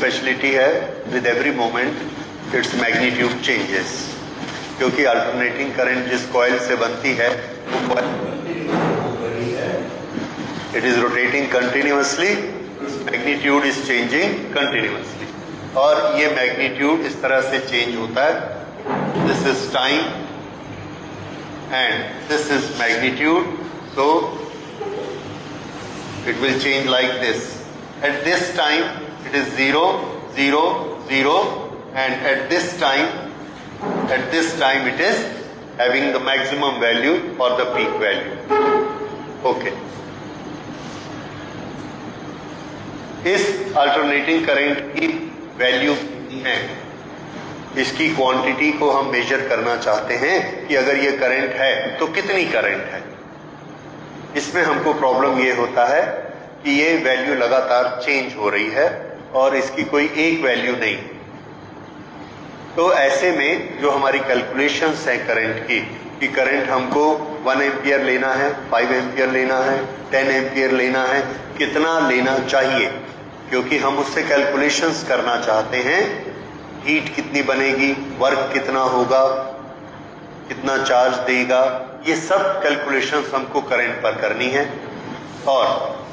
Speciality है, with every moment its magnitude changes, क्योंकि alternating current जिस कॉइल से बनती है वो coil it is rotating continuously, magnitude is changing continuously, और ये मैग्नीट्यूड इस तरह से चेंज होता है, this is time and this is magnitude, so it will change like this. At this time it is 0 0 0, and at this time it is having the maximum value or the peak value. Okay. इस alternating current की value कितनी है, इसकी quantity को हम major करना चाहते हैं कि अगर ये करंट है तो कितनी करंट है। इसमें हमको प्रॉब्लम ये होता है कि ये वैल्यू लगातार चेंज हो रही है और इसकी कोई एक वैल्यू नहीं। तो ऐसे में जो हमारी कैलकुलेशंस है करंट की, कि करंट हमको 1 एम्पियर लेना है, 5 एम्पियर लेना है, 10 एम्पियर लेना है, कितना लेना चाहिए, क्योंकि हम उससे कैलकुलेशंस करना चाहते हैं, हीट कितनी बनेगी, वर्क कितना होगा, कितना चार्ज देगा, ये सब कैलकुलेशंस हमको करंट पर करनी है। और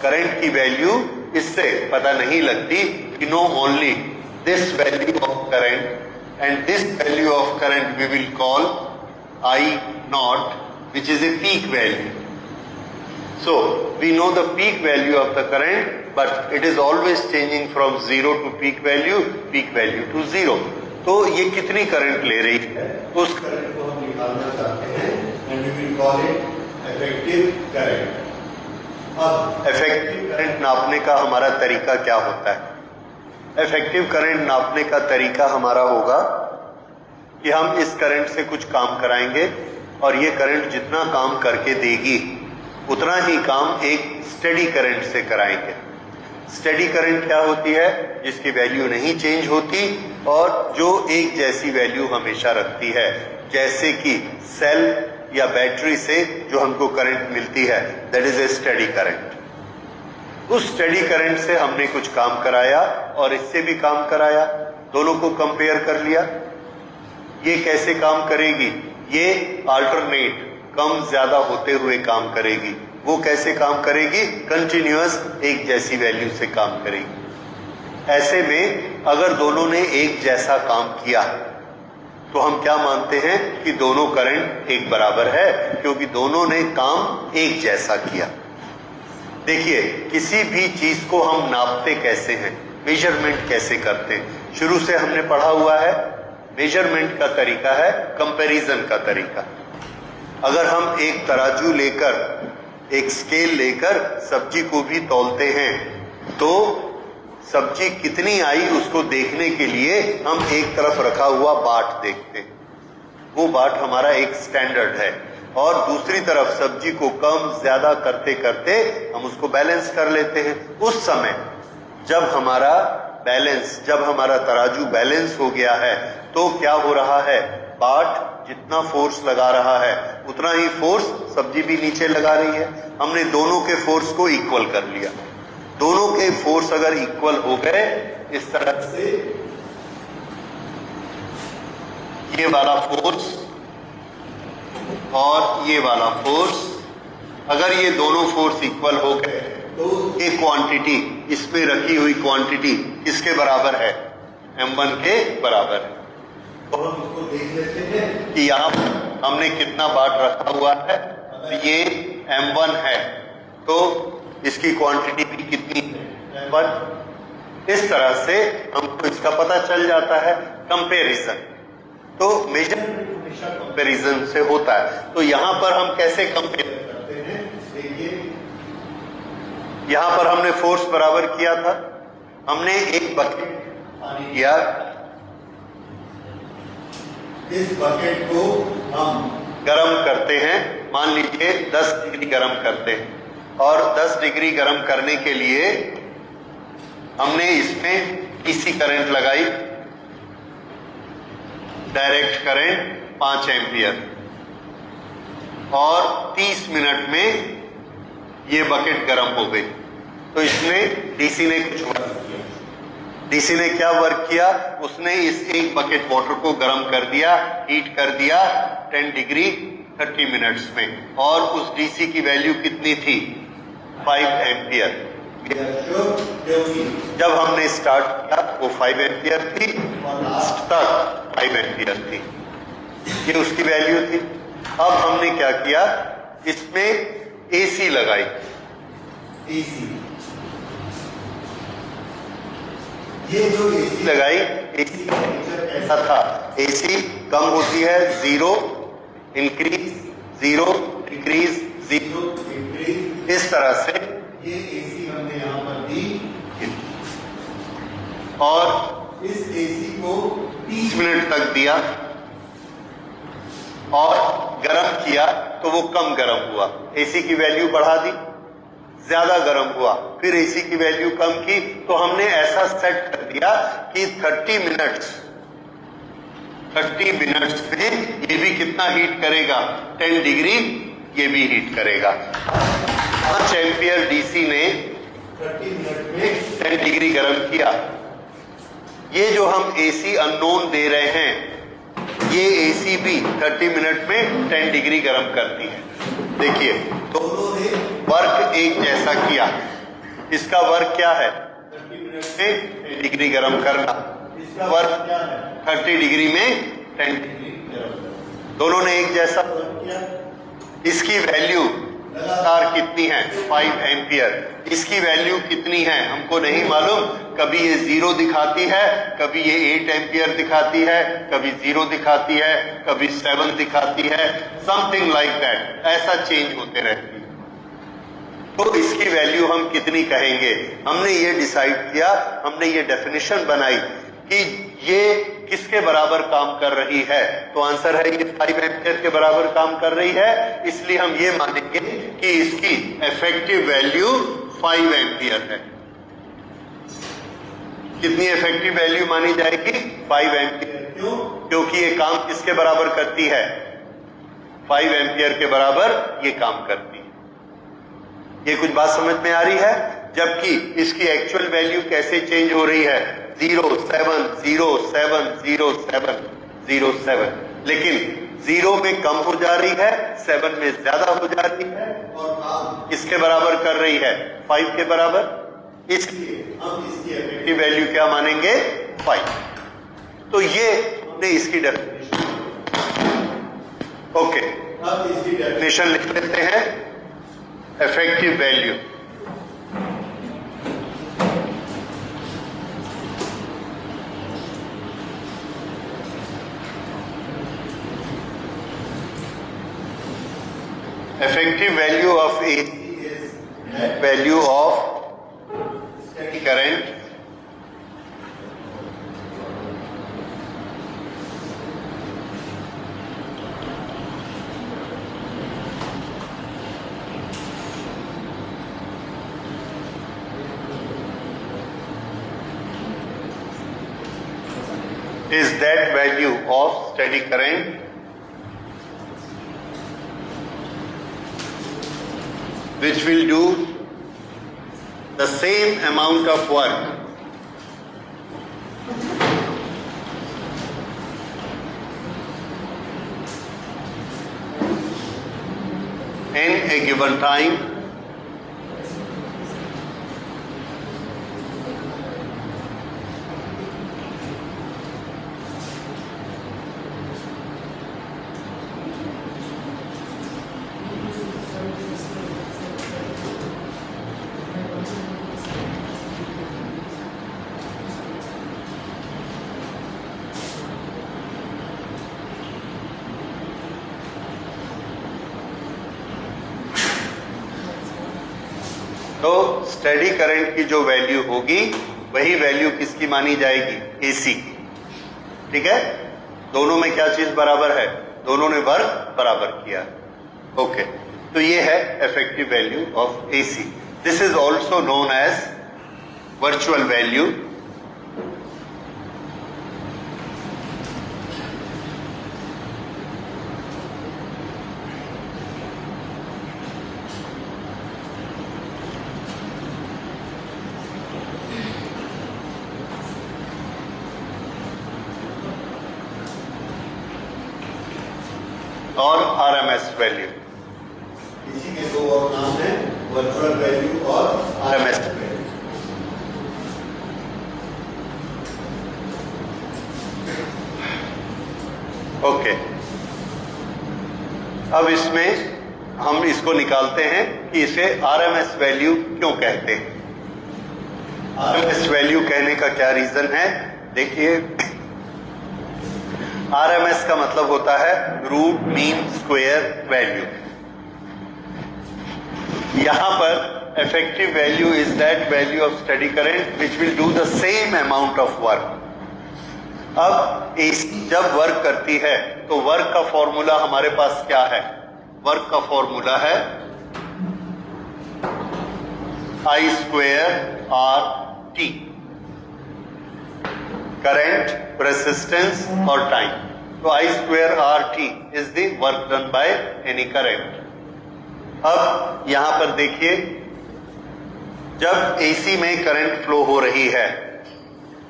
करंट की वैल्यू इससे पता नहीं लगती कि no only this value of current and this value of current we will call I naught, which is a peak value. So we know the peak value of the current, but it is always changing from 0 to peak value to 0. तो ये कितनी current ले रही है, उस current को हम निकालना चाहते हैं, and we will call it effective current. अब इफेक्टिव करंट नापने का हमारा तरीका क्या होता है? इफेक्टिव करंट नापने का तरीका हमारा होगा कि हम इस करंट से कुछ काम कराएंगे और ये करंट जितना काम करके देगी उतना ही काम एक स्टेडी करंट से कराएंगे। स्टेडी करंट क्या होती है? जिसकी वैल्यू नहीं चेंज होती और जो एक जैसी वैल्यू हमेशा रखती है, जैसे कि सेल या बैटरी से जो हमको करंट मिलती है, that is a steady current. उस स्टेडी करंट से हमने कुछ काम कराया और इससे भी काम कराया, दोनों को कंपेयर कर लिया। ये कैसे काम करेगी? ये अल्टरनेट, कम ज्यादा होते हुए काम करेगी। वो कैसे काम करेगी? कंटिन्यूअस एक जैसी वैल्यू से काम करेगी। ऐसे में अगर दोनों ने एक जैसा काम किया तो हम क्या मानते हैं कि दोनों करंट एक बराबर है, क्योंकि दोनों ने काम एक जैसा किया। देखिए, किसी भी चीज को हम नापते कैसे हैं, मेजरमेंट कैसे करते हैं, शुरू से हमने पढ़ा हुआ है। मेजरमेंट का तरीका है कंपैरिजन का तरीका। अगर हम एक तराजू लेकर, एक स्केल लेकर सब्जी को भी तौलते हैं तो सब्जी कितनी आई उसको देखने के लिए हम एक तरफ रखा हुआ बाट देखते हैं, वो बाट हमारा एक स्टैंडर्ड है, और दूसरी तरफ सब्जी को कम ज्यादा करते करते हम उसको बैलेंस कर लेते हैं। उस समय जब हमारा तराजू बैलेंस हो गया है तो क्या हो रहा है? बाट जितना फोर्स लगा रहा है उतना ही फोर्स सब्जी भी नीचे लगा रही है। हमने दोनों के फोर्स को इक्वल कर लिया। दोनों के फोर्स अगर इक्वल हो गए, इस तरह से ये वाला फोर्स और ये वाला फोर्स, अगर ये दोनों फोर्स इक्वल हो गए तो ये क्वांटिटी, इसमें रखी हुई क्वांटिटी किसके बराबर है? m1 के बराबर है। तो हम इसको देख लेते हैं कि यहाँ हमने कितना बाट रखा हुआ है। ये m1 है तो इसकी क्वांटिटी भी कितनी है? m1। इस तरह से हमको इसका पता चल जाता है। कंपैरिजन, तो मेजरमेंट हमेशा कंपैरिजन से होता है। तो यहां पर हम कैसे कंपेयर करते हैं? देखिए, यहां पर हमने फोर्स बराबर किया था, हमने एक बकेट पानी लिया, इस बकेट को हम गरम करते हैं, मान लीजिए 10 डिग्री गरम करते हैं, और 10 डिग्री गरम करने के लिए हमने इसमें डीसी करंट लगाई, डायरेक्ट करंट 5 एम्पियर, और 30 मिनट में ये बकेट गर्म हो गई। तो इसमें डीसी ने कुछ वर्क किया। डीसी ने क्या वर्क किया, उसने इस एक बकेट वाटर को गर्म कर दिया, हीट कर दिया 10 डिग्री 30 मिनट्स में, और उस डीसी की वैल्यू कितनी थी, 5 एम्पियर। जब हमने स्टार्ट किया वो 5 एम्पियर थी और लास्ट तक 5 एम्पियर थी, ये उसकी वैल्यू थी। अब हमने क्या किया, इसमें एसी लगाई, एसी, ये जो एसी लगाई, एसी का नेचर ऐसा था, एसी कम होती है 0 इंक्रीज 0 डिक्रीज 0 इंक्रीज, इस तरह से ये एसी हमने यहां पर दी और इस एसी को 30 मिनट तक दिया और गर्म किया तो वो कम गर्म हुआ, एसी की वैल्यू बढ़ा दी, ज्यादा गर्म हुआ, फिर एसी की वैल्यू कम की, तो हमने ऐसा सेट कर दिया कि 30 मिनट्स में ये भी कितना हीट करेगा, 10 डिग्री ये भी हीट करेगा। 5 एम्पियर डीसी ने 30 मिनट में 10 डिग्री गर्म किया। ये जो हम एसी अननोन दे रहे हैं, ये एसी भी 30 मिनट में 10 डिग्री गर्म करती है। देखिए दोनों ने वर्क एक जैसा किया, इसका वर्क क्या है, 30 मिनट में 10 डिग्री गर्म करना, इसका वर्क क्या है, 30 डिग्री में 10 डिग्री गर्म। दोनों ने एक जैसा वर्क किया। इसकी वैल्यू लगातार कितनी है, 5 एम्पियर। इसकी वैल्यू कितनी है हमको नहीं मालूम, कभी ये 0 दिखाती है, कभी ये 8 एम्पियर दिखाती है, कभी 0 दिखाती है, कभी 7 दिखाती है, समथिंग लाइक दैट, ऐसा चेंज होते रहती है। तो इसकी वैल्यू हम कितनी कहेंगे, हमने ये डिसाइड किया, हमने ये डेफिनेशन बनाई कि ये किसके बराबर काम कर रही है, तो आंसर है ये 5 एम्पियर के बराबर काम कर रही है, इसलिए हम ये मानेंगे कि इसकी इफेक्टिव वैल्यू 5 एम्पियर है। कितनी इफेक्टिव वैल्यू मानी जाएगी, 5 एम्पियर। क्यों, क्योंकि ये काम किसके बराबर करती है, 5 एम्पियर के बराबर ये काम करती है। ये कुछ बात समझ में आ रही है, जबकि इसकी एक्चुअल वैल्यू कैसे चेंज हो रही है, 0 7 0 7 0 7 0 7, लेकिन 0 में कम हो जा रही है, 7 में ज्यादा हो जा रही है, और काम इसके बराबर कर रही है, 5 के बराबर। इसलिए हम इसकी इफेक्टिव वैल्यू क्या मानेंगे, 5। तो ये हमने इसकी डेफिनेशन। ओके, अब इसकी डेफिनेशन लिख लेते हैं, effective value. Effective value of AC is net value of steady current is that value of steady current which will do the same amount of work in a given time तो steady current की जो value होगी वही value किसकी मानी जाएगी, AC की। ठीक है, दोनों में क्या चीज बराबर है, दोनों ने वर्क बराबर किया। ओके, तो ये है effective value of AC. This is also known as virtual value. और आरएमएस वैल्यू। इसी के दो और नाम है, वर्चुअल वैल्यू और आरएमएस वैल्यू। ओके, अब इसमें हम इसको निकालते हैं कि इसे आरएमएस वैल्यू क्यों कहते हैं। आरएमएस वैल्यू कहने का क्या रीजन है? देखिए, आरएमएस का मतलब होता है रूट मीन स्क्वायर वैल्यू। यहां पर effective value is that value of steady current which will do the same amount of work. अब एसी जब वर्क करती है तो वर्क का फॉर्मूला हमारे पास क्या है? वर्क का फॉर्मूला है I square R T, current, resistance और टाइम। तो I square R T is the work done by any current. अब यहां पर देखिए, जब एसी में करंट फ्लो हो रही है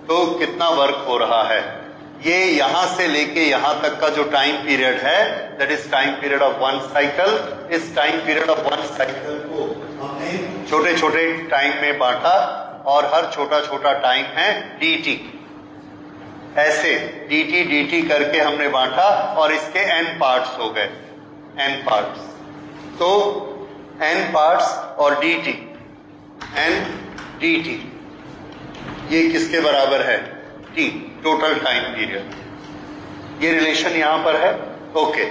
तो कितना वर्क हो रहा है? ये यहां से लेके यहां तक का जो टाइम पीरियड है, that is time period of one cycle. इस time period of one cycle को हमने छोटे छोटे टाइम में बांटा और हर छोटा छोटा टाइम है dt। ऐसे dt करके हमने बांटा और इसके n पार्ट्स हो गए, n पार्ट्स। तो n पार्ट्स और dt, n dt, ये किसके बराबर है? t, total time period. ये रिलेशन यहां पर है। ओके,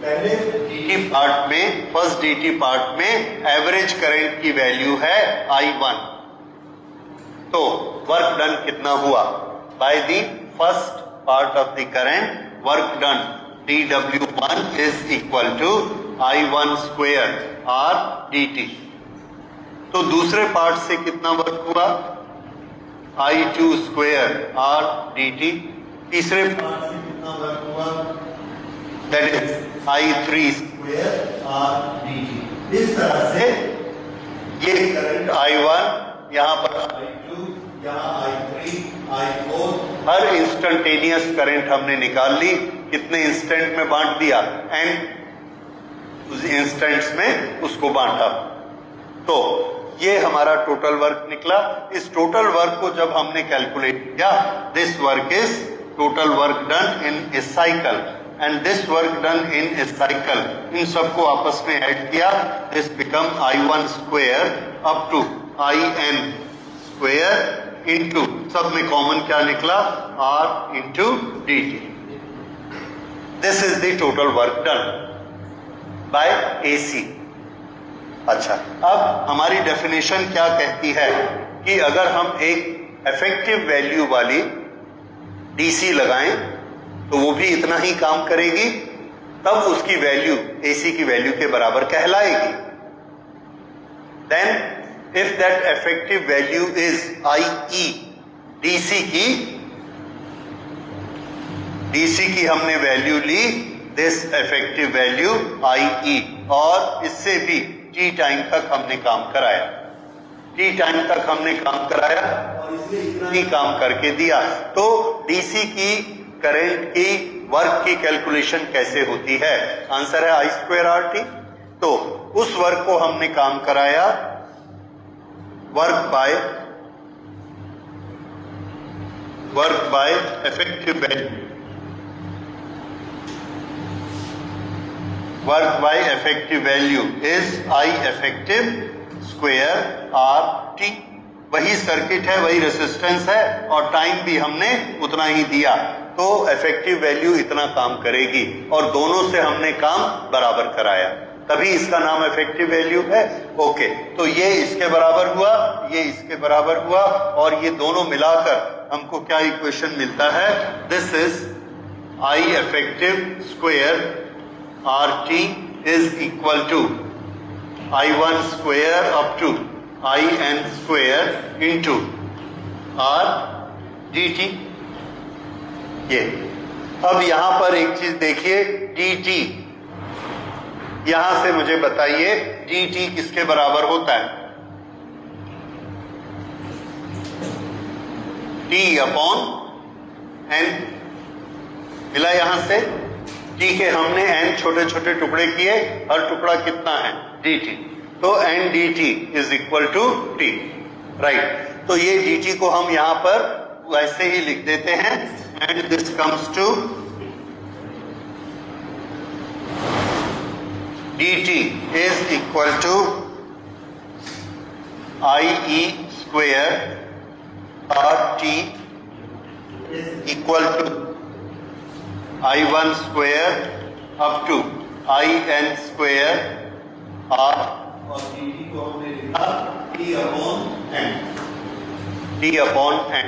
पहले dt पार्ट में, फर्स्ट dt पार्ट में एवरेज करंट की वैल्यू है I1। तो वर्क डन कितना हुआ? By the first part of the current, work done dW1 is equal to I1 square R dt। तो दूसरे पार्ट से कितना वर्क हुआ? I2 square R dt। तीसरे पार्ट से कितना वर्क हुआ? That is I3 square R dt। इस तरह से ये करंट I1, यहां पर I2, यहां I3, I4, हर इंस्टेंटेनियस करंट हमने निकाल ली। कितने इंस्टेंट में बांट दिया? n उस इंस्टेंट्स में उसको बांटा। तो ये हमारा टोटल वर्क निकला। इस टोटल वर्क को जब हमने कैलकुलेट किया, this work is total work done in a cycle and this work done in a cycle, इन सबको आपस में ऐड किया, this become I1 square up to IN square into, सब में कॉमन क्या निकला? R into dt। This is the total work done by AC। अच्छा, अब हमारी डेफिनेशन क्या कहती है कि अगर हम एक इफेक्टिव वैल्यू वाली DC लगाएं तो वो भी इतना ही काम करेगी, तब उसकी वैल्यू AC की वैल्यू के बराबर कहलाएगी। Then if that effective value is IE, DC की हमने वैल्यू ली, दिस इफेक्टिव वैल्यू IE, और इससे भी T टाइम तक हमने काम कराया, T टाइम तक हमने काम कराया और इसने इतना ही काम करके दिया। तो DC की करंट की वर्क की कैलकुलेशन कैसे होती है? आंसर है I स्क्वेयर RT। तो उस वर्क को हमने काम कराया work by effective value, work by effective value is I effective square RT। वही सर्किट है, वही रेजिस्टेंस है और टाइम भी हमने उतना ही दिया, तो इफेक्टिव वैल्यू इतना काम करेगी और दोनों से हमने काम बराबर कराया, तभी इसका नाम इफेक्टिव वैल्यू है। ओके, तो ये इसके बराबर हुआ, ये इसके बराबर हुआ और ये दोनों मिलाकर हमको क्या इक्वेशन मिलता है? This is I effective square RT is equal to I1 square up to IN square into R dt। ये अब यहां पर एक चीज देखिए, dt, यहां से मुझे बताइए dt किसके बराबर होता है? T upon N। मिला यहां से टी के हमने एन छोटे छोटे टुकड़े किए, हर टुकड़ा कितना है dt, तो N dt is equal to T, right. तो ये dt को हम यहां पर वैसे ही लिख देते हैं, and this comes to dt is equal to IE square RT is equal to I1 square up to IN square R, और dt को हमने लिखा T upon N, T upon N,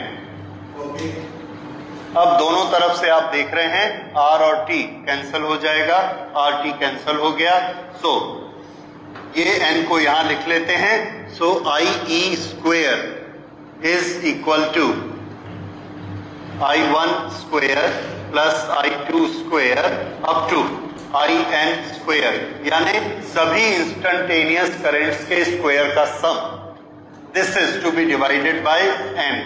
okay. अब दोनों तरफ से आप देख रहे हैं R और T कैंसिल हो जाएगा, RT कैंसिल हो गया, सो ये N को यहां लिख लेते हैं। So IE square is equal to I1 square plus I2 square up to IN square, यानी सभी इंस्टेंटेनियस करंट्स के स्क्वायर का sum. This is to be divided by n,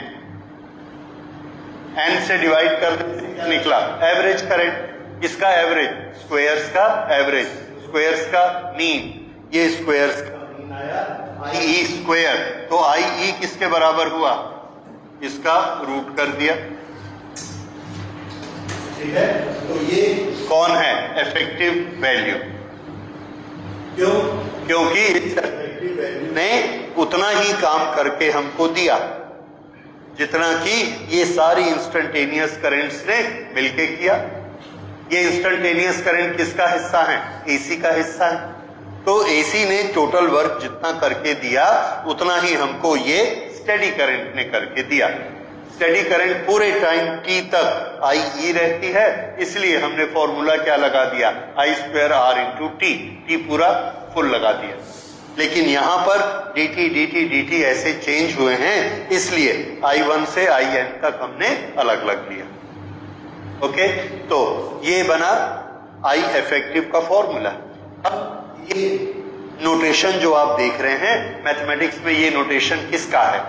n से डिवाइड कर देते क्या निकला, एवरेज करंट। किसका एवरेज, स्क्वायर्स का एवरेज, स्क्वायर्स का मीन, ये स्क्वायर्स का मीन आया IE स्क्वायर, तो IE किसके बराबर हुआ, इसका रूट कर दिया, ठीक है। तो ये कौन है, इफेक्टिव वैल्यू, क्यों, क्योंकि इस इफेक्टिव वैल्यू ने उतना ही काम करके हमको दिया जितना कि ये सारी इंस्टेंटेनियस करंट्स ने मिलके किया। ये इंस्टेंटेनियस करंट किसका हिस्सा है, एसी का हिस्सा है, तो एसी ने टोटल वर्क जितना करके दिया उतना ही हमको ये स्टेडी करंट ने करके दिया। स्टेडी करंट पूरे टाइम t तक IE रहती है, इसलिए हमने फॉर्मूला क्या लगा दिया, I square R into T पूरा फुल लगा दिया। लेकिन यहां पर dt ऐसे चेंज हुए हैं, इसलिए I1 से IN तक हमने अलग अलग लिया, ओके। तो ये बना I इफेक्टिव का फॉर्मूला। अब ये नोटेशन जो आप देख रहे हैं मैथमेटिक्स में, ये नोटेशन किसका है,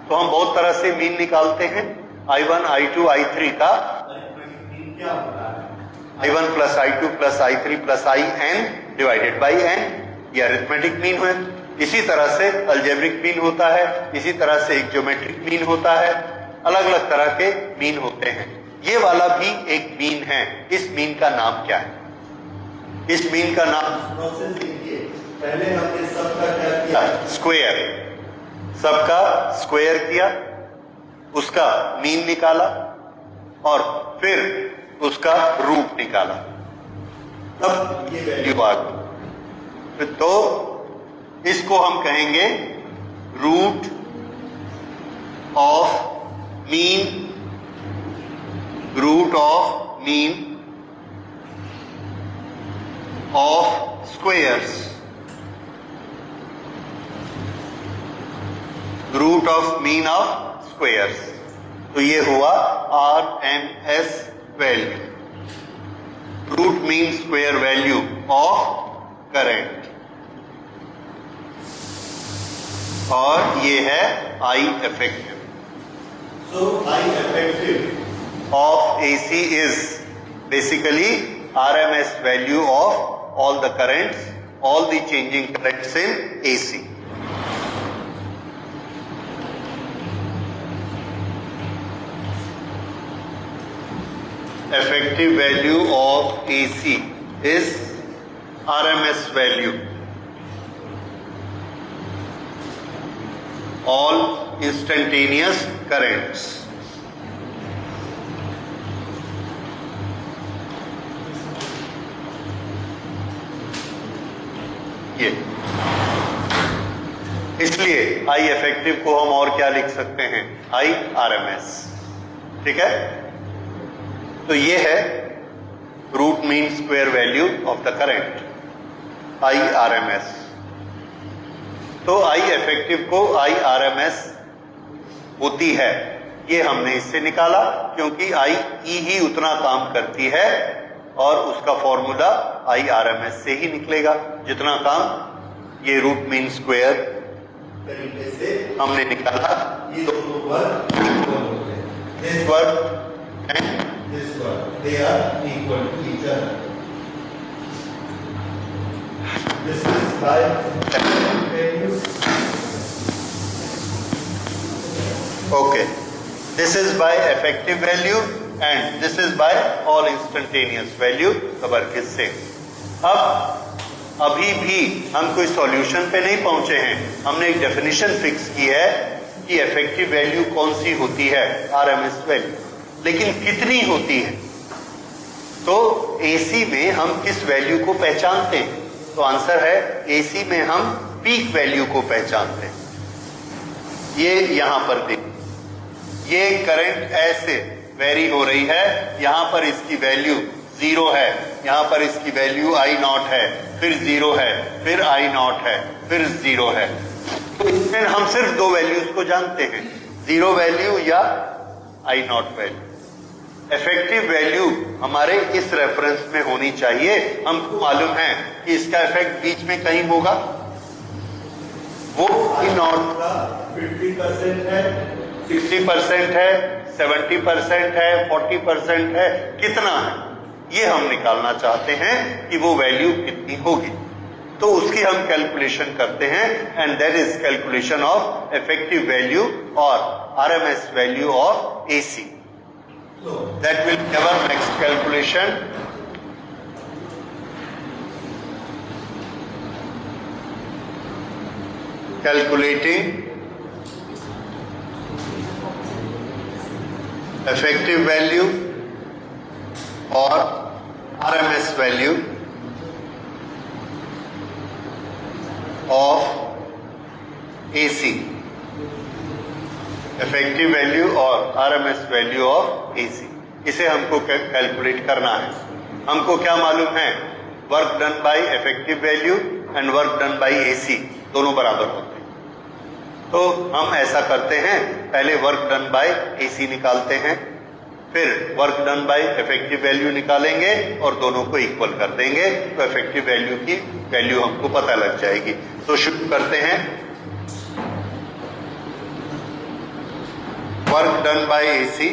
तो हम बहुत तरह से मीन निकालते हैं। I1 I2 I3 का मीन क्या होता है, I1 plus I2 plus I3 plus IN divided by n, ये अरिथमेटिक मीन है। इसी तरह से अल्जेब्रिक मीन होता है, इसी तरह से एक ज्योमेट्रिक मीन होता है, अलग अलग तरह के मीन होते हैं। ये वाला भी एक मीन है, इस मीन का नाम क्या है, इस मीन का नाम पहले हमने सबका क्या किया, स्क्वायर, सबका स्क्वायर किया, उसका मीन निकाला और फिर उसका रूट निकाला, तब ये वैल्यू आ गई। तो इसको हम कहेंगे root of mean, root of mean of squares, root of mean of squares. तो ये हुआ RMS value, root mean square value of current, और ये है I effective. So I effective of AC is basically RMS value of all the currents, all the changing currents in AC। Effective value of AC is RMS value, all instantaneous currents। ये इसलिए I effective को हम और क्या लिख सकते हैं, I RMS, ठीक है। तो ये है root mean square value of the current, I RMS। तो I इफेक्टिव को I RMS होती है, ये हमने इससे निकाला, क्योंकि IE ही उतना काम करती है और उसका फॉर्मूला I RMS से ही निकलेगा, जितना काम ये रूट मीन स्क्वायर तरीके से हमने निकाला। ये दोनों वर्ग होते हैं, दिस वर्ग and this one, they are equal to each other। This is by effective value. Okay. This is by effective value and this is by all instantaneous value. The work is same. अब अभी भी हम कोई solution पे नहीं पहुंचे हैं. हमने एक डेफिनेशन फिक्स की है कि इफेक्टिव वैल्यू कौन सी होती है, आरएमएस वैल्यू, लेकिन कितनी होती है. तो एसी में हम किस वैल्यू को पहचानते हैं? तो आंसर है एसी में हम पीक वैल्यू को पहचानते हैं. ये यहां पर देखिए, ये करंट ऐसे वेरी हो रही है. यहां पर इसकी वैल्यू 0 है, यहां पर इसकी वैल्यू आई नॉट है, फिर 0 है, फिर आई नॉट है, फिर 0 है. तो इसमें हम सिर्फ दो वैल्यूज को जानते हैं, 0 वैल्यू या आई नॉट वैल्यू. इफेक्टिव वैल्यू हमारे इस रेफरेंस में होनी चाहिए. हमको मालूम है कि इसका इफेक्ट बीच में कहीं होगा. वो आई नॉट का 50% है, 60% है, 70% है, 40% है, कितना है, ये हम निकालना चाहते हैं कि वो वैल्यू कितनी होगी. तो उसकी हम कैलकुलेशन करते हैं and that is calculation of effective value और RMS value of AC. That will be our next calculation. Calculating effective value or RMS value of AC. Effective value और आरएमएस वैल्यू ऑफ एसी, इसे हमको calculate करना है. हमको क्या मालूम है? Work done bye effective value and work done by AC दोनों बराबर होते हैं. तो हम ऐसा करते हैं, पहले वर्क डन बाय एसी निकालते हैं, फिर work done bye effective value निकालेंगे और दोनों को इक्वल कर देंगे. तो इफेक्टिव वैल्यू की वैल्यू हमको पता लग जाएगी. तो शुरू करते हैं. Work done by AC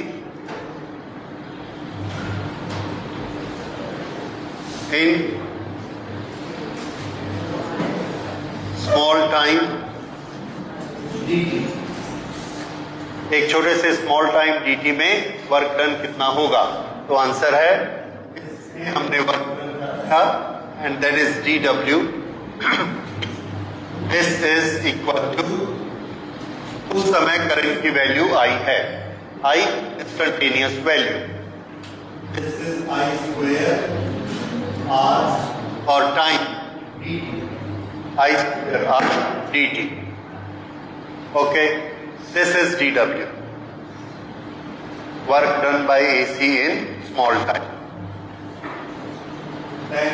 in small time dt. एक छोटे से स्मॉल टाइम dt में वर्क डन कितना होगा? तो आंसर है, हमने वर्क डन किया and that is dw. This is equal to, उस समय करंट की वैल्यू आई है, I instantaneous value. This is I square R और time I square R dt. Okay, this is dw, work done by AC in small time. Then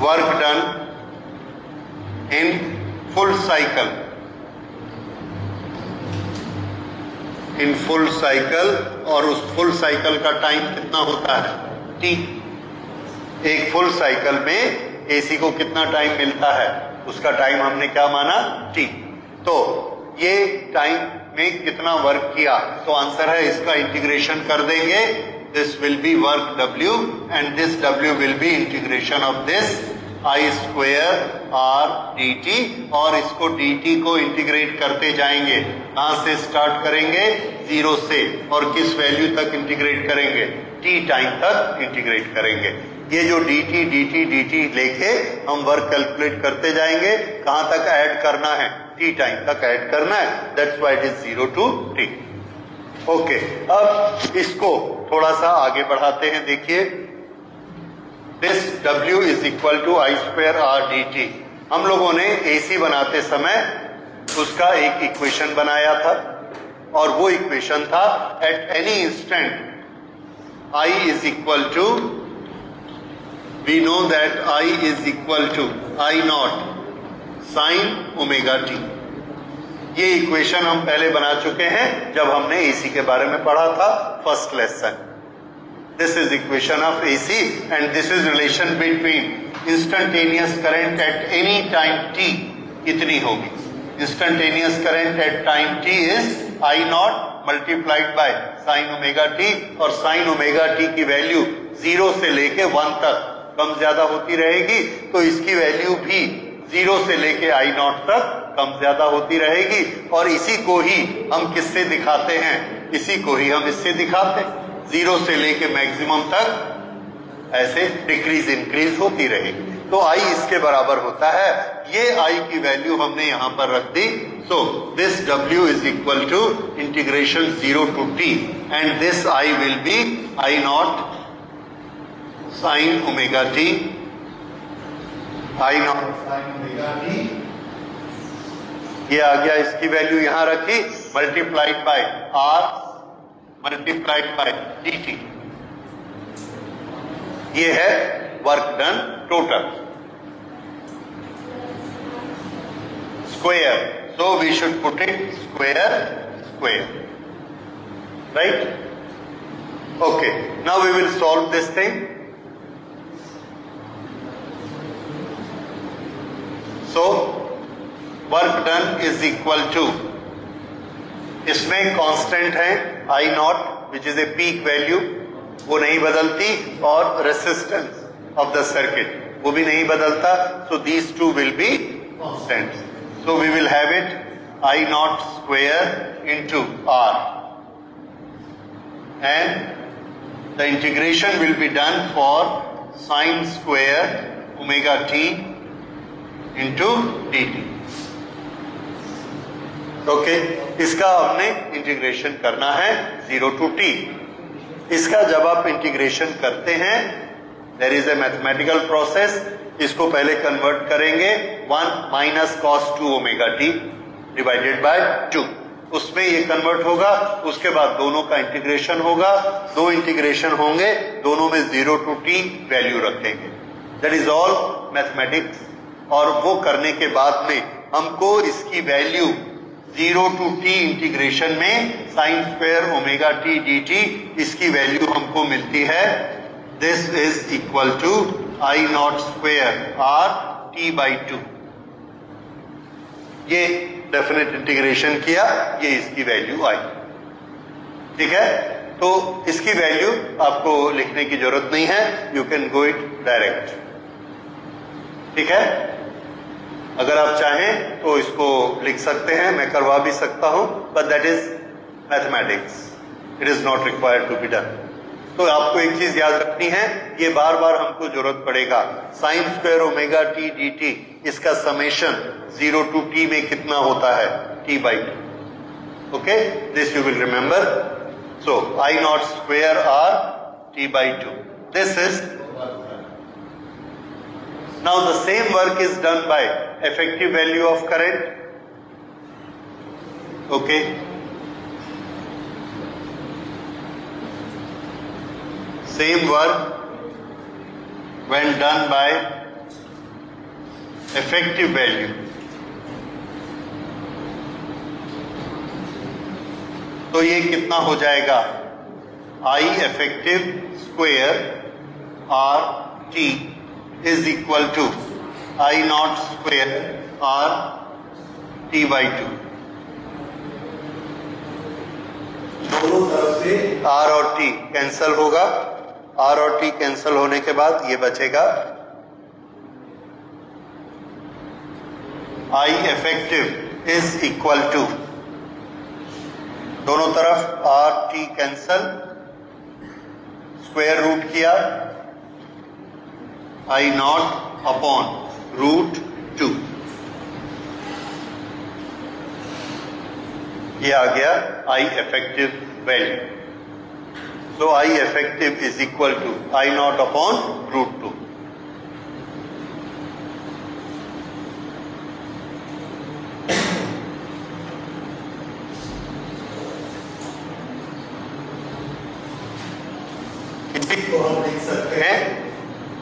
work done in full cycle. In full cycle, और उस full cycle का time कितना होता है? t. एक full cycle में AC को कितना टाइम मिलता है? उसका टाइम हमने क्या माना? t. तो ये टाइम में कितना वर्क किया? तो आंसर है, इसका इंटीग्रेशन कर देंगे. This will be work w and this w will be integration of this I square R dt, और इसको dt को इंटीग्रेट करते जाएंगे. कहां से स्टार्ट करेंगे? 0 से, और किस वैल्यू तक इंटीग्रेट करेंगे? t टाइम तक इंटीग्रेट करेंगे. ये जो dt dt dt लेके हम वर्क कैलकुलेट करते जाएंगे. कहां तक ऐड करना है? t टाइम तक ऐड करना है. That's why it is 0 to t. Okay, अब इसको थोड़ा सा आगे बढ़ाते हैं. देखिए, this W is equal to I square R dt. हम लोगों ने AC बनाते समय उसका एक इक्वेशन बनाया था, और वो इक्वेशन था at any instant I is equal to, we know that I is equal to I not sine omega t. ये इक्वेशन हम पहले बना चुके हैं जब हमने AC के बारे में पढ़ा था, first lesson. This is equation of AC and this is relation between instantaneous current at any time t. कितनी होगी? Instantaneous current at time t is I naught multiplied by sin omega t, और sin omega t की value 0 से लेके 1 तक कम ज्यादा होती रहेगी, तो इसकी वैल्यू भी 0 से लेके आई नॉट तक कम ज्यादा होती रहेगी। और इसी को ही हम किससे दिखाते हैं, इसी को ही हम इससे दिखाते हैं, 0 से लेके मैक्सिमम तक ऐसे डिक्रीज इंक्रीज होती रहेगी। तो आई इसके बराबर होता है, ये आई की वैल्यू हमने यहां पर रख दी। So this W is equal to integration 0 to t and this I will be I not sine omega T, I not sine omega T, ये आ गया, इसकी वैल्यू यहां रखी, multiplied by R multiplied by dt, ये है work done total square, so we should put it square square, right? Okay, now we will solve this thing. So work done is equal to, इसमें constant है I not which is a peak value, वो नहीं बदलती, और resistance of the circuit वो भी नहीं बदलता, so these two will be constants. So we will have it I naught square into R, and the integration will be done for sine square omega t into dt. Okay, इसका हमने integration करना है 0 to t। इसका जब आप integration करते हैं, there is a mathematical process, इसको पहले कन्वर्ट करेंगे 1 minus cos 2 omega T divided by 2, उसमें ये कन्वर्ट होगा, उसके बाद दोनों का इंटीग्रेशन होगा, दो इंटीग्रेशन होंगे, दोनों में 0 to t वैल्यू रखेंगे, दैट इज ऑल मैथमेटिक्स। और वो करने के बाद में हमको इसकी वैल्यू 0 to t इंटीग्रेशन में sine square omega T dt, इसकी वैल्यू हमको मिलती है, this is equal to I naught square r t by 2। ये डेफिनेट इंटीग्रेशन किया, ये इसकी वैल्यू आई, ठीक है। तो इसकी वैल्यू आपको लिखने की जरूरत नहीं है, you can go it direct, ठीक है। अगर आप चाहें तो इसको लिख सकते हैं, मैं करवा भी सकता हूं, but that is mathematics, it is not required to be done. तो आपको एक चीज याद रखनी है, ये बार बार हमको जरूरत पड़ेगा, sign square omega T dt, इसका समेशन 0 to t में कितना होता है, t by 2। Okay, this you will remember. So I naught square r t by 2, this is, now the same work is done by effective value of current, okay, same work when done by effective value, तो ये कितना हो जाएगा, I effective square R T is equal to I naught square R T by 2। दोनों तरफ से R और T cancel होगा, R और T कैंसल होने के बाद ये बचेगा I effective is equal to, दोनों तरफ R T cancel, square root किया, I naught upon root 2, ये आ गया I effective value। So I effective is equal to I naught upon root 2। इसी को हम लिख सकते हैं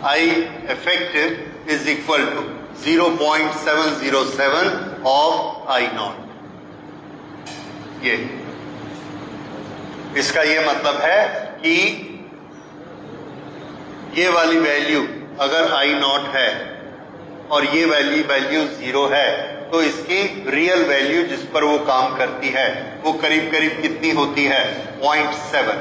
I effective is equal to 0.707 of I naught। ये इसका ये मतलब है कि ये वाली वैल्यू अगर I naught है और ये वैल्यू 0 है, तो इसकी रियल वैल्यू जिस पर वो काम करती है वो करीब करीब कितनी होती है, 0.7।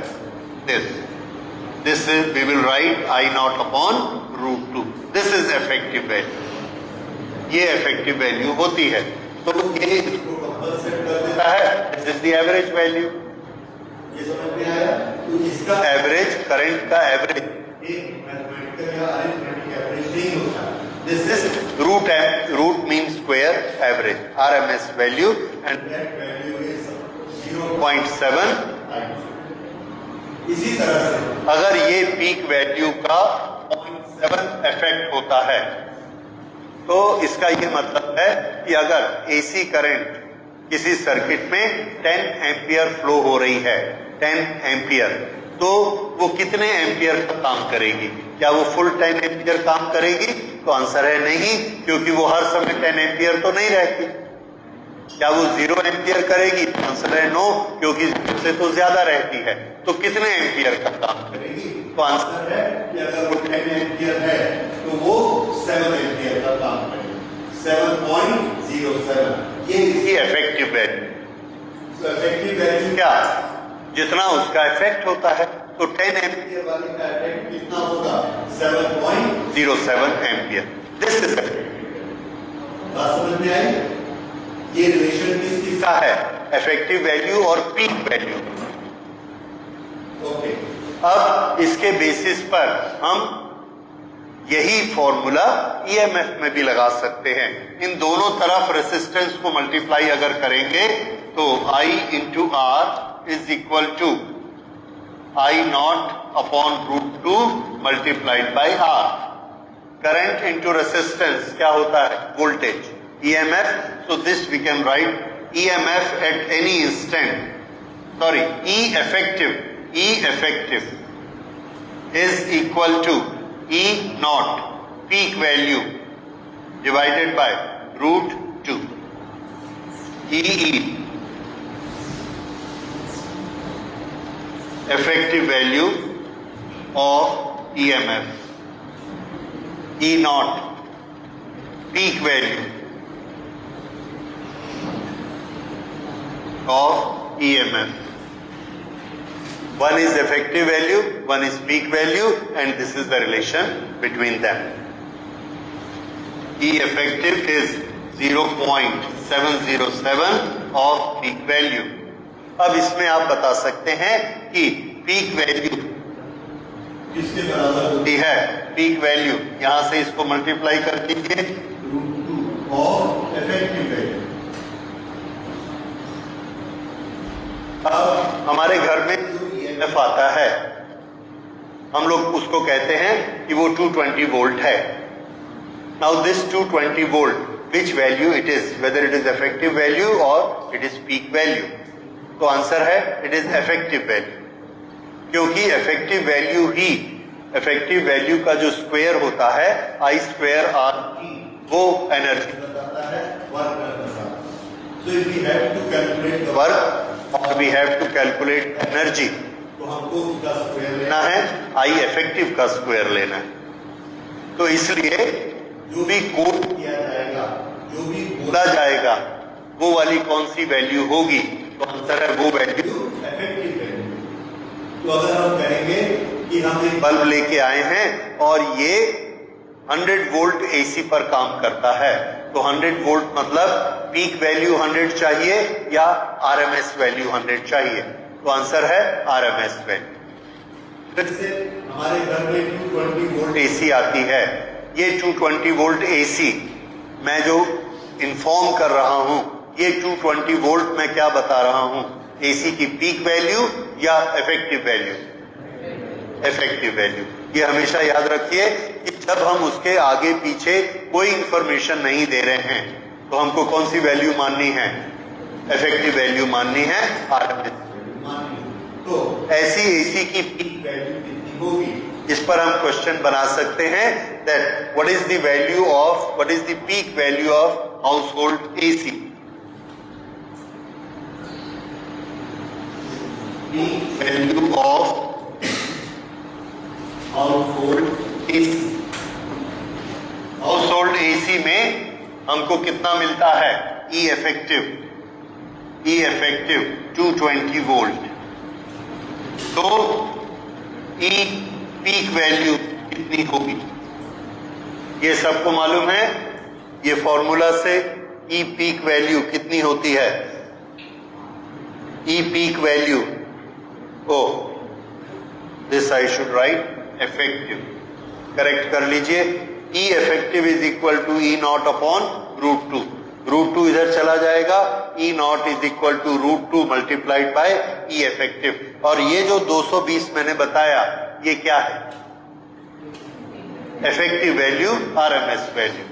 This is, we will write I naught upon √2. This is effective value. ये इफेक्टिव वैल्यू होती है. तो ये इसको कंपलसेट कर देता है. This is the average value. ये समझ में आया? तो इसका एवरेज, करंट का एवरेज एक मैथमेटिकल या अरिथमेटिक एवरेज नहीं होता. This is root mean square average, RMS value, and that value is 0.7. इसी तरह से अगर ये पीक वैल्यू का 0.7 इफेक्ट होता है तो इसका ये मतलब है कि अगर AC करंट किसी सर्किट में 10 एम्पियर फ्लो हो रही है, 10 एम्पियर, तो वो कितने एम्पियर का काम करेगी? क्या वो फुल 10 एम्पियर काम करेगी? तो आंसर है नहीं, क्योंकि वो हर समय 10 एम्पियर तो नहीं रहती. क्या वो 0 एम्पियर करेगी? आंसर है नो, क्योंकि 0 से तो ज्यादा रहती है. तो कितने एम्पियर का काम करेगी? तो आंसर है कि अगर वो 10 एम्पियर है तो वो 7 एम्पियर का काम करेगी. 7.07. ये इसकी इफेक्टिव वैल्यू. तो इफेक्टिव वैल्यू क्या? जितना उसका इफेक्ट होता है. तो 10 एम्पियर वाले का इफेक्ट कितना होगा? 7.07 एम्पियर. दिस इज बात समझ में आई? ये रिलेशन किसका है? इफेक्टिव वैल्यू और पीक वैल्यू. ओके. अब इसके बेसिस पर हम यही फॉर्मूला EMF में भी लगा सकते हैं. इन दोनों तरफ रेसिस्टेंस को मल्टीप्लाई अगर करेंगे तो I into R is equal to I0 upon √2 multiplied by R. Current into resistance क्या होता है? Voltage. EMF, so this we can write EMF at any instant, sorry, E effective is equal to E0 peak value divided by √2. EE effective value of EMF. E0 peak value of EMF. One is effective value, one is peak value, and this is the relation between them. E effective is 0.707 of peak value. अब इसमें आप बता सकते हैं कि peak value किसके बराबर होती है? पीक वैल्यू यहां से इसको मल्टीप्लाई कर दीजिए √2 और इफेक्टिव वैल्यू. अब हमारे घर में जो EMF आता है हम लोग उसको कहते हैं कि वो 220 वोल्ट है. Now this 220 volt which value it is, whether it is effective value or it is peak value? तो आंसर है it is effective value, क्योंकि effective value का जो स्क्वायर होता है I²R, वो एनर्जी बताता है, वर्क बताता है. So if we have to calculate the work or we have to calculate energy, तो हमको उसका स्क्वायर लेना है, I effective का स्क्वायर लेना है. तो इसलिए जो भी कोड किया जाएगा, जो भी बोला जाएगा, वो वाली कौन सी वैल्यू होगी? तो आंसर है वो वैल्यू इफेक्टिव वैल्यू. तो अगर हम कहेंगे कि हम एक बल्ब लेके आए हैं और ये 100 वोल्ट AC पर काम करता है, तो 100 वोल्ट मतलब पीक वैल्यू 100 चाहिए या RMS वैल्यू 100 चाहिए? तो आंसर है RMS वैल्यू. फिर से हमारे घर में 220 वोल्ट AC आती है. ये 220 वोल्ट AC मैं जो इन्फॉर्म कर रहा हूं, ये 220 वोल्ट मैं क्या बता रहा हूं? AC की पीक वैल्यू या इफेक्टिव वैल्यू? Effective value. ये हमेशा याद रखिए कि जब हम उसके आगे पीछे कोई इंफॉर्मेशन नहीं दे रहे हैं तो हमको कौन सी वैल्यू माननी है? इफेक्टिव वैल्यू माननी है, RMS माननी. तो ऐसी AC की पीक वैल्यू कितनी होगी? इस पर हम क्वेश्चन बना सकते हैं that what is the peak value of household AC? Peak value of household AC. Household AC में हमको कितना मिलता है? E effective 220 volt. तो E पीक वैल्यू कितनी होगी? ये सबको मालूम है, ये फॉर्मूला से ई पीक वैल्यू कितनी होती है, E peak value, oh this I should write effective, correct कर लीजिए, E effective is equal to E not upon root two, root two इधर चला जाएगा, E not is equal to root two multiplied by E effective, और ये जो 220 मैंने बताया ये क्या है, इफेक्टिव वैल्यू, आरएमएस वैल्यू।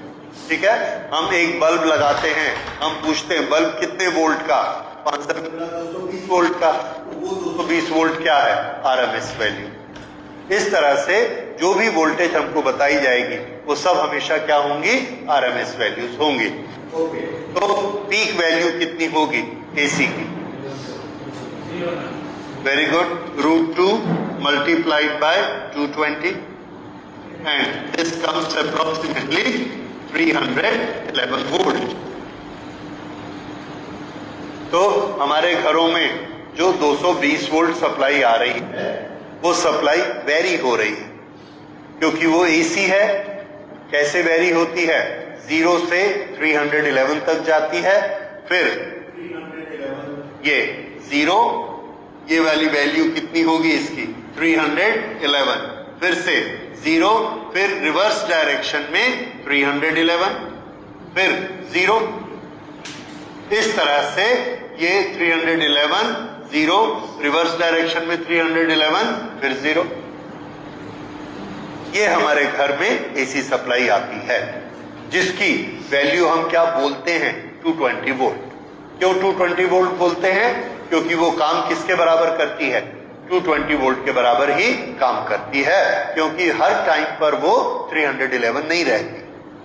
ठीक है, हम एक बल्ब लगाते हैं, हम पूछते हैं बल्ब कितने वोल्ट का, 220 वोल्ट का, वो 220 वोल्ट क्या है, आरएमएस वैल्यू। इस तरह से जो भी वोल्टेज हमको बताई जाएगी वो सब हमेशा क्या होंगी, आरएमएस वैल्यूज होंगी। ओके, तो पीक वैल्यू कितनी होगी एसी की, very good, √2 multiplied by 220 and this comes approximately 311 volt. तो हमारे घरों में जो 220 वोल्ट सप्लाई आ रही है वो सप्लाई वेरी हो रही है क्योंकि वो एसी है। कैसे वेरी होती है, 0 से 311 तक जाती है, फिर 311 ये 0, ये वाली वैल्यू कितनी होगी इसकी 311, फिर से 0, फिर रिवर्स डायरेक्शन में 311, फिर 0, इस तरह से ये 311, 0, रिवर्स डायरेक्शन में 311, फिर 0, ये हमारे घर में एसी सप्लाई आती है जिसकी वैल्यू हम क्या बोलते हैं, 220 वोल्ट। क्यों 220 वोल्ट बोलते हैं, क्योंकि वो काम किसके बराबर करती है, 220 वोल्ट के बराबर ही काम करती है, क्योंकि हर टाइम पर वो 311 नहीं रहती,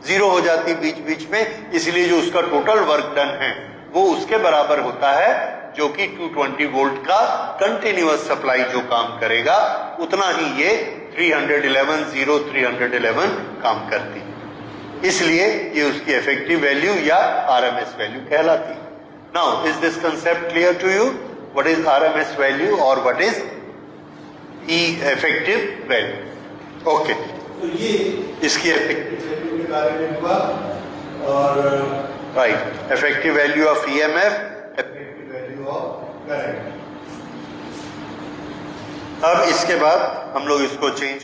0 हो जाती बीच बीच में, इसलिए जो उसका टोटल वर्क डन है वो उसके बराबर होता है जो कि 220 वोल्ट का कंटिन्यूअस सप्लाई जो काम करेगा उतना ही ये 311, 0, 311 काम करती है, इसलिए ये उसकी इफेक्टिव वैल्यू या आरएमएस वैल्यू कहलाती है। Now is this concept clear to you, what is RMS value or what is E effective value? Okay. तो ये इसकी effective value के बारे में हुआ, और right, effective value of EMF, effective value of current। अब इसके बाद हम लोग इसको चेंज